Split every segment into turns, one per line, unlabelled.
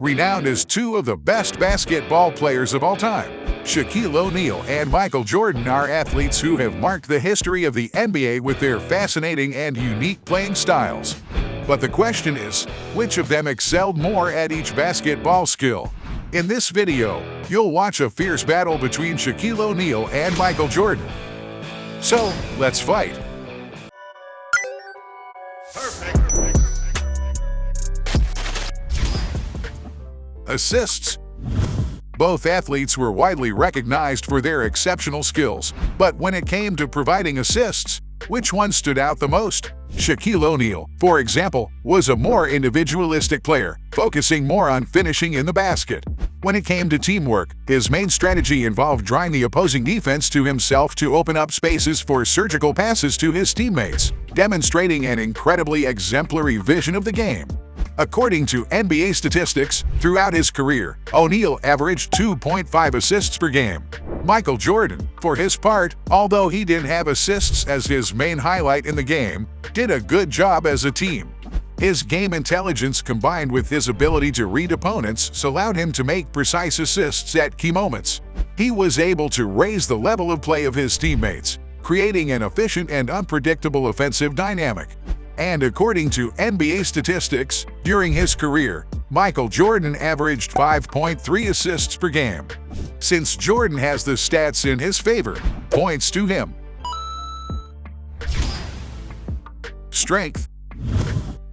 Renowned as two of the best basketball players of all time, Shaquille O'Neal and Michael Jordan are athletes who have marked the history of the NBA with their fascinating and unique playing styles. But the question is, which of them excelled more at each basketball skill? In this video, you'll watch a fierce battle between Shaquille O'Neal and Michael Jordan. So, let's fight. Assists. Both athletes were widely recognized for their exceptional skills, but when it came to providing assists, which one stood out the most? Shaquille O'Neal, for example, was a more individualistic player, focusing more on finishing in the basket. When it came to teamwork, his main strategy involved drawing the opposing defense to himself to open up spaces for surgical passes to his teammates, demonstrating an incredibly exemplary vision of the game. According to NBA statistics, throughout his career, O'Neal averaged 2.5 assists per game. Michael Jordan, for his part, although he didn't have assists as his main highlight in the game, did a good job as a team. His game intelligence combined with his ability to read opponents allowed him to make precise assists at key moments. He was able to raise the level of play of his teammates, creating an efficient and unpredictable offensive dynamic. And according to NBA statistics, during his career, Michael Jordan averaged 5.3 assists per game. Since Jordan has the stats in his favor, points to him. Strength.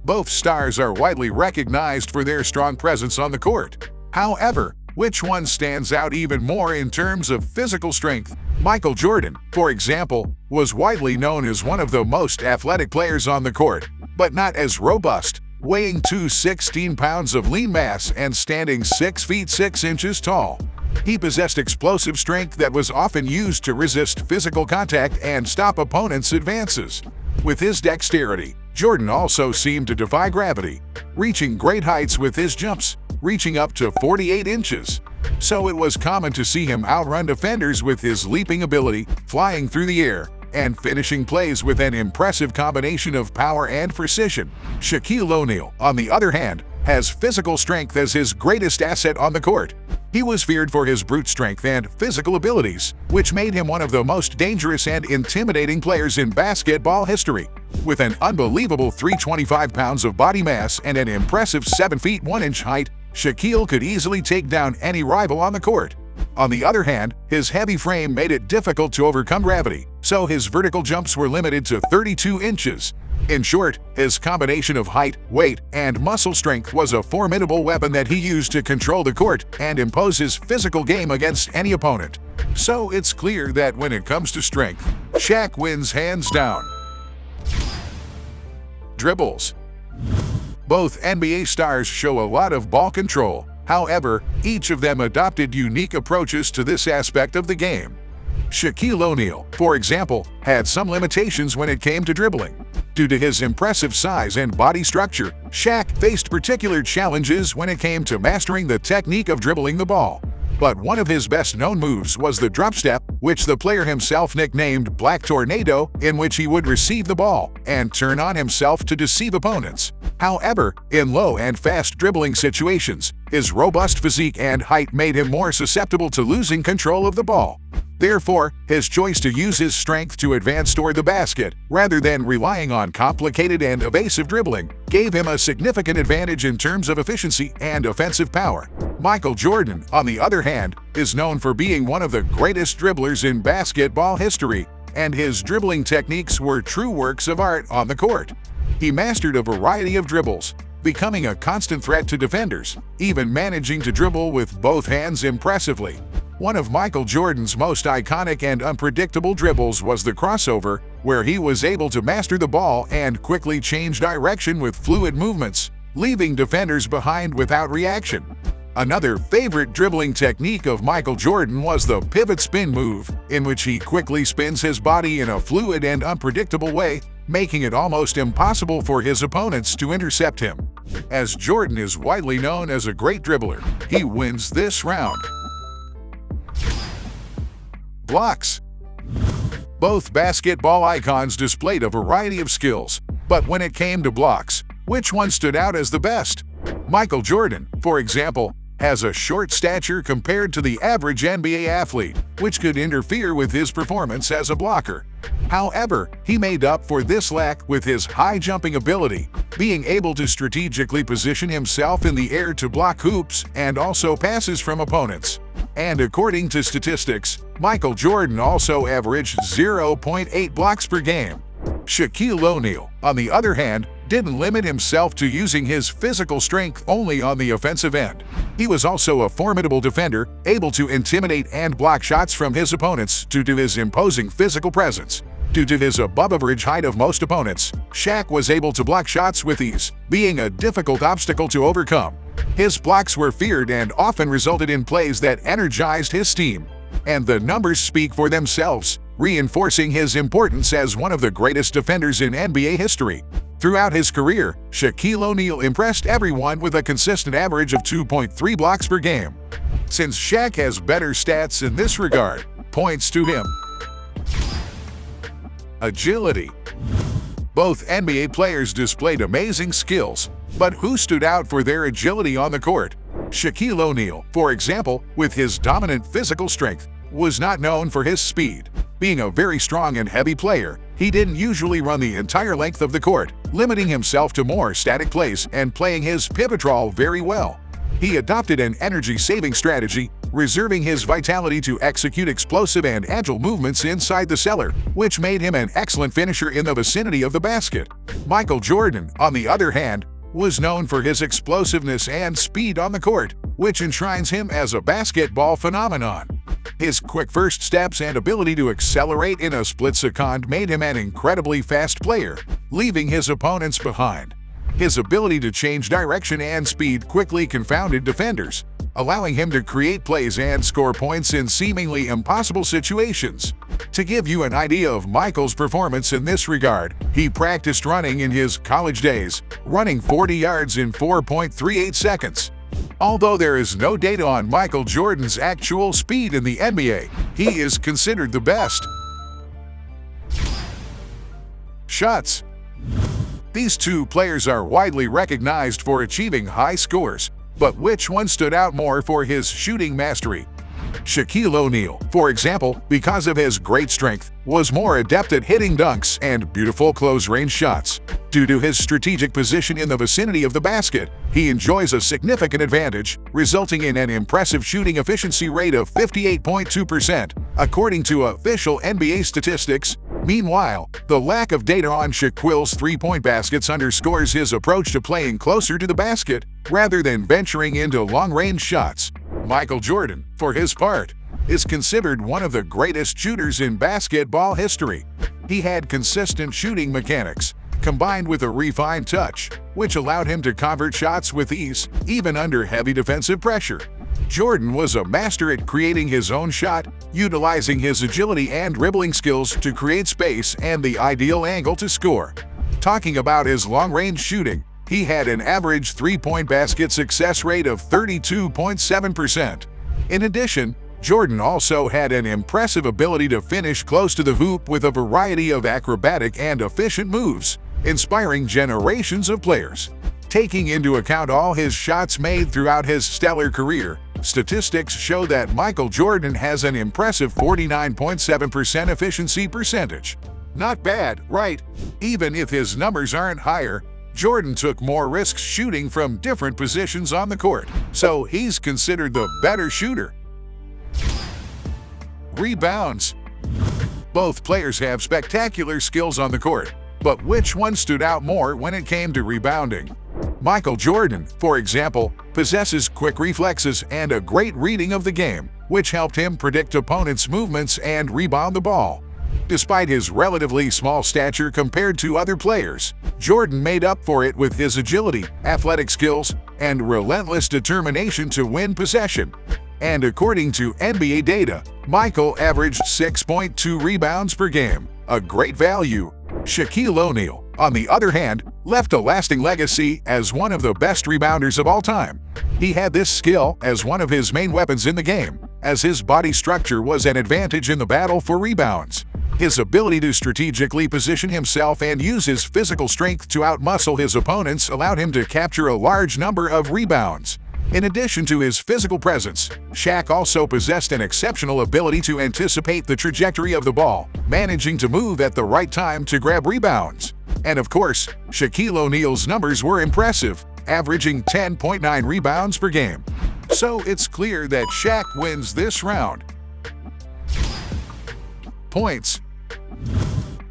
Both stars are widely recognized for their strong presence on the court. However, which one stands out even more in terms of physical strength? Michael Jordan, for example, was widely known as one of the most athletic players on the court, but not as robust, weighing 216 pounds of lean mass and standing 6 feet 6 inches tall. He possessed explosive strength that was often used to resist physical contact and stop opponents' advances. With his dexterity, Jordan also seemed to defy gravity, reaching great heights with his jumps, reaching up to 48 inches. So it was common to see him outrun defenders with his leaping ability, flying through the air, and finishing plays with an impressive combination of power and precision. Shaquille O'Neal, on the other hand, has physical strength as his greatest asset on the court. He was feared for his brute strength and physical abilities, which made him one of the most dangerous and intimidating players in basketball history. With an unbelievable 325 pounds of body mass and an impressive 7 feet 1 inch height, Shaquille could easily take down any rival on the court. On the other hand, his heavy frame made it difficult to overcome gravity, so his vertical jumps were limited to 32 inches. In short, his combination of height, weight, and muscle strength was a formidable weapon that he used to control the court and impose his physical game against any opponent. So it's clear that when it comes to strength, Shaq wins hands down. Dribbles. Both NBA stars show a lot of ball control. However, each of them adopted unique approaches to this aspect of the game. Shaquille O'Neal, for example, had some limitations when it came to dribbling. Due to his impressive size and body structure, Shaq faced particular challenges when it came to mastering the technique of dribbling the ball. But one of his best-known moves was the drop step, which the player himself nicknamed Black Tornado, in which he would receive the ball and turn on himself to deceive opponents. However, in low and fast dribbling situations, his robust physique and height made him more susceptible to losing control of the ball. Therefore, his choice to use his strength to advance toward the basket, rather than relying on complicated and evasive dribbling, gave him a significant advantage in terms of efficiency and offensive power. Michael Jordan, on the other hand, is known for being one of the greatest dribblers in basketball history, and his dribbling techniques were true works of art on the court. He mastered a variety of dribbles, becoming a constant threat to defenders, even managing to dribble with both hands impressively. One of Michael Jordan's most iconic and unpredictable dribbles was the crossover, where he was able to master the ball and quickly change direction with fluid movements, leaving defenders behind without reaction. Another favorite dribbling technique of Michael Jordan was the pivot spin move, in which he quickly spins his body in a fluid and unpredictable way, making it almost impossible for his opponents to intercept him. As Jordan is widely known as a great dribbler, he wins this round. Blocks. Both basketball icons displayed a variety of skills, but when it came to blocks, which one stood out as the best? Michael Jordan, for example, has a short stature compared to the average NBA athlete, which could interfere with his performance as a blocker. However, he made up for this lack with his high jumping ability, being able to strategically position himself in the air to block hoops and also passes from opponents. And according to statistics, Michael Jordan also averaged 0.8 blocks per game. Shaquille O'Neal, on the other hand, didn't limit himself to using his physical strength only on the offensive end. He was also a formidable defender, able to intimidate and block shots from his opponents due to his imposing physical presence. Due to his above-average height of most opponents, Shaq was able to block shots with ease, being a difficult obstacle to overcome. His blocks were feared and often resulted in plays that energized his team. And the numbers speak for themselves, reinforcing his importance as one of the greatest defenders in NBA history. Throughout his career, Shaquille O'Neal impressed everyone with a consistent average of 2.3 blocks per game. Since Shaq has better stats in this regard, points to him. Agility. Both NBA players displayed amazing skills, but who stood out for their agility on the court? Shaquille O'Neal, for example, with his dominant physical strength, was not known for his speed. Being a very strong and heavy player, he didn't usually run the entire length of the court, limiting himself to more static plays and playing his pivot role very well. He adopted an energy-saving strategy, reserving his vitality to execute explosive and agile movements inside the cellar, which made him an excellent finisher in the vicinity of the basket. Michael Jordan, on the other hand, was known for his explosiveness and speed on the court, which enshrines him as a basketball phenomenon. His quick first steps and ability to accelerate in a split second made him an incredibly fast player, leaving his opponents behind. His ability to change direction and speed quickly confounded defenders, allowing him to create plays and score points in seemingly impossible situations. To give you an idea of Michael's performance in this regard, he practiced running in his college days, running 40 yards in 4.38 seconds. Although there is no data on Michael Jordan's actual speed in the NBA, he is considered the best. Shots. These two players are widely recognized for achieving high scores, but which one stood out more for his shooting mastery? Shaquille O'Neal, for example, because of his great strength, was more adept at hitting dunks and beautiful close-range shots. Due to his strategic position in the vicinity of the basket, he enjoys a significant advantage, resulting in an impressive shooting efficiency rate of 58.2%, according to official NBA statistics. Meanwhile, the lack of data on Shaquille's three-point baskets underscores his approach to playing closer to the basket rather than venturing into long-range shots. Michael Jordan, for his part, is considered one of the greatest shooters in basketball history. He had consistent shooting mechanics, combined with a refined touch, which allowed him to convert shots with ease, even under heavy defensive pressure. Jordan was a master at creating his own shot, utilizing his agility and dribbling skills to create space and the ideal angle to score. Talking about his long-range shooting, he had an average three-point basket success rate of 32.7%. In addition, Jordan also had an impressive ability to finish close to the hoop with a variety of acrobatic and efficient moves, inspiring generations of players. Taking into account all his shots made throughout his stellar career, statistics show that Michael Jordan has an impressive 49.7% efficiency percentage. Not bad, right? Even if his numbers aren't higher, Jordan took more risks shooting from different positions on the court, so he's considered the better shooter. Rebounds. Both players have spectacular skills on the court, but which one stood out more when it came to rebounding? Michael Jordan, for example, possesses quick reflexes and a great reading of the game, which helped him predict opponents' movements and rebound the ball. Despite his relatively small stature compared to other players, Jordan made up for it with his agility, athletic skills, and relentless determination to win possession. And according to NBA data, Michael averaged 6.2 rebounds per game, a great value. Shaquille O'Neal, on the other hand, left a lasting legacy as one of the best rebounders of all time. He had this skill as one of his main weapons in the game, as his body structure was an advantage in the battle for rebounds. His ability to strategically position himself and use his physical strength to outmuscle his opponents allowed him to capture a large number of rebounds. In addition to his physical presence, Shaq also possessed an exceptional ability to anticipate the trajectory of the ball, managing to move at the right time to grab rebounds. And of course, Shaquille O'Neal's numbers were impressive, averaging 10.9 rebounds per game. So it's clear that Shaq wins this round. Points.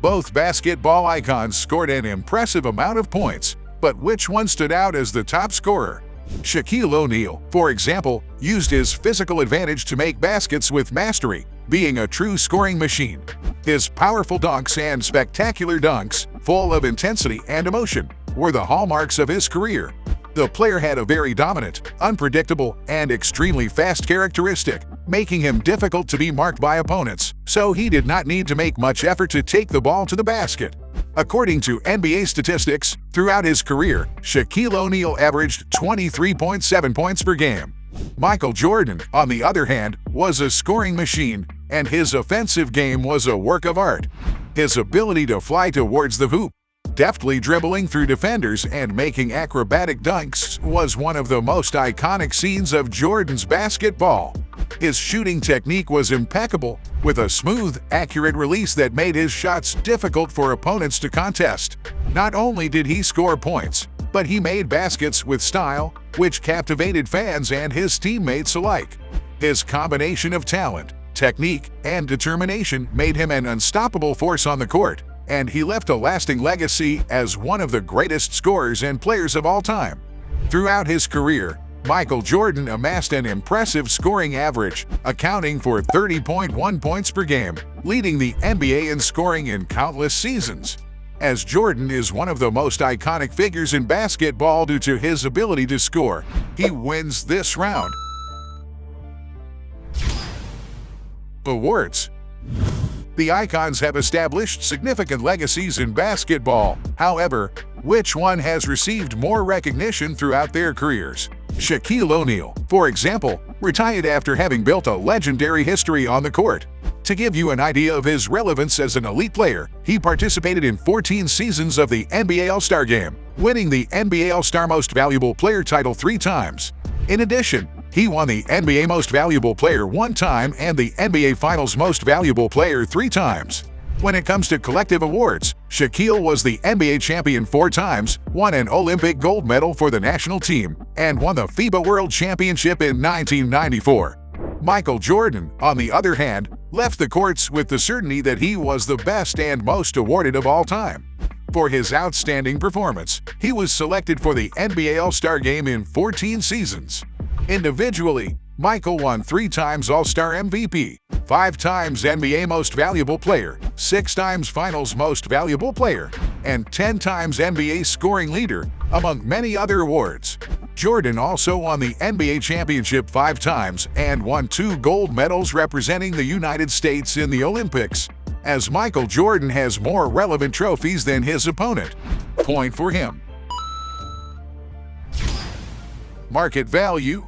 Both basketball icons scored an impressive amount of points, but which one stood out as the top scorer? Shaquille O'Neal, for example, used his physical advantage to make baskets with mastery, being a true scoring machine. His powerful dunks and spectacular dunks, full of intensity and emotion, were the hallmarks of his career. The player had a very dominant, unpredictable, and extremely fast characteristic, making him difficult to be marked by opponents, so he did not need to make much effort to take the ball to the basket. According to NBA statistics, throughout his career, Shaquille O'Neal averaged 23.7 points per game. Michael Jordan, on the other hand, was a scoring machine, and his offensive game was a work of art. His ability to fly towards the hoop, deftly dribbling through defenders and making acrobatic dunks was one of the most iconic scenes of Jordan's basketball. His shooting technique was impeccable, with a smooth, accurate release that made his shots difficult for opponents to contest. Not only did he score points, but he made baskets with style, which captivated fans and his teammates alike. His combination of talent, technique, and determination made him an unstoppable force on the court, and he left a lasting legacy as one of the greatest scorers and players of all time. Throughout his career, Michael Jordan amassed an impressive scoring average, accounting for 30.1 points per game, leading the NBA in scoring in countless seasons. As Jordan is one of the most iconic figures in basketball due to his ability to score, he wins this round. Awards. The icons have established significant legacies in basketball. However, which one has received more recognition throughout their careers? Shaquille O'Neal, for example, retired after having built a legendary history on the court. To give you an idea of his relevance as an elite player, he participated in 14 seasons of the NBA All-Star Game, winning the NBA All-Star Most Valuable Player title 3 times. In addition, he won the NBA Most Valuable Player 1 time and the NBA Finals Most Valuable Player 3 times. When it comes to collective awards, Shaquille was the NBA champion 4 times, won an Olympic gold medal for the national team, and won the FIBA World Championship in 1994. Michael Jordan, on the other hand, left the courts with the certainty that he was the best and most awarded of all time. For his outstanding performance, he was selected for the NBA All-Star Game in 14 seasons. Individually, Michael won 3 times All-Star MVP, 5 times NBA Most Valuable Player, 6 times Finals Most Valuable Player, and 10 times NBA Scoring Leader, among many other awards. Jordan also won the NBA Championship 5 times and won 2 gold medals representing the United States in the Olympics, as Michael Jordan has more relevant trophies than his opponent. Point for him. Market value.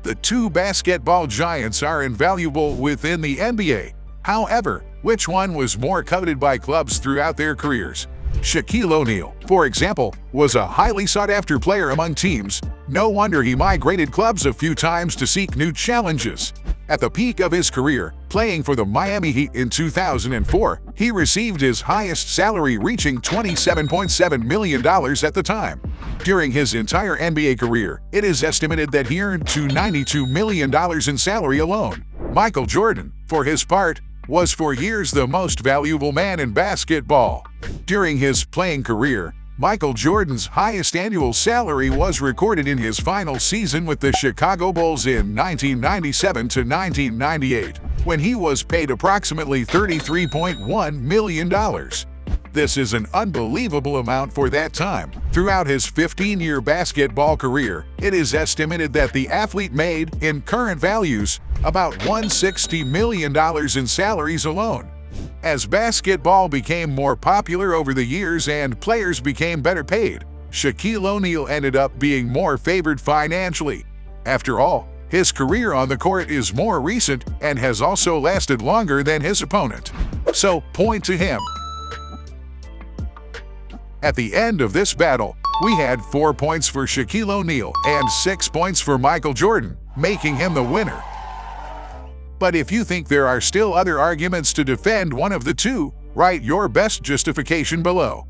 The two basketball giants are invaluable within the NBA. However, which one was more coveted by clubs throughout their careers? Shaquille O'Neal, for example, was a highly sought-after player among teams. No wonder he migrated clubs a few times to seek new challenges. At the peak of his career, playing for the Miami Heat in 2004, he received his highest salary, reaching $27.7 million at the time. During his entire NBA career, it is estimated that he earned $92 million in salary alone. Michael Jordan, for his part, was for years the most valuable man in basketball. During his playing career, Michael Jordan's highest annual salary was recorded in his final season with the Chicago Bulls in 1997 to 1998, when he was paid approximately $33.1 million. This is an unbelievable amount for that time. Throughout his 15-year basketball career, it is estimated that the athlete made, in current values, about $160 million in salaries alone. As basketball became more popular over the years and players became better paid, Shaquille O'Neal ended up being more favored financially. After all, His career on the court is more recent and has also lasted longer than his opponent. So, point to him. At the end of this battle, we had 4 points for Shaquille O'Neal and 6 points for Michael Jordan, making him the winner. But if you think there are still other arguments to defend one of the two, write your best justification below.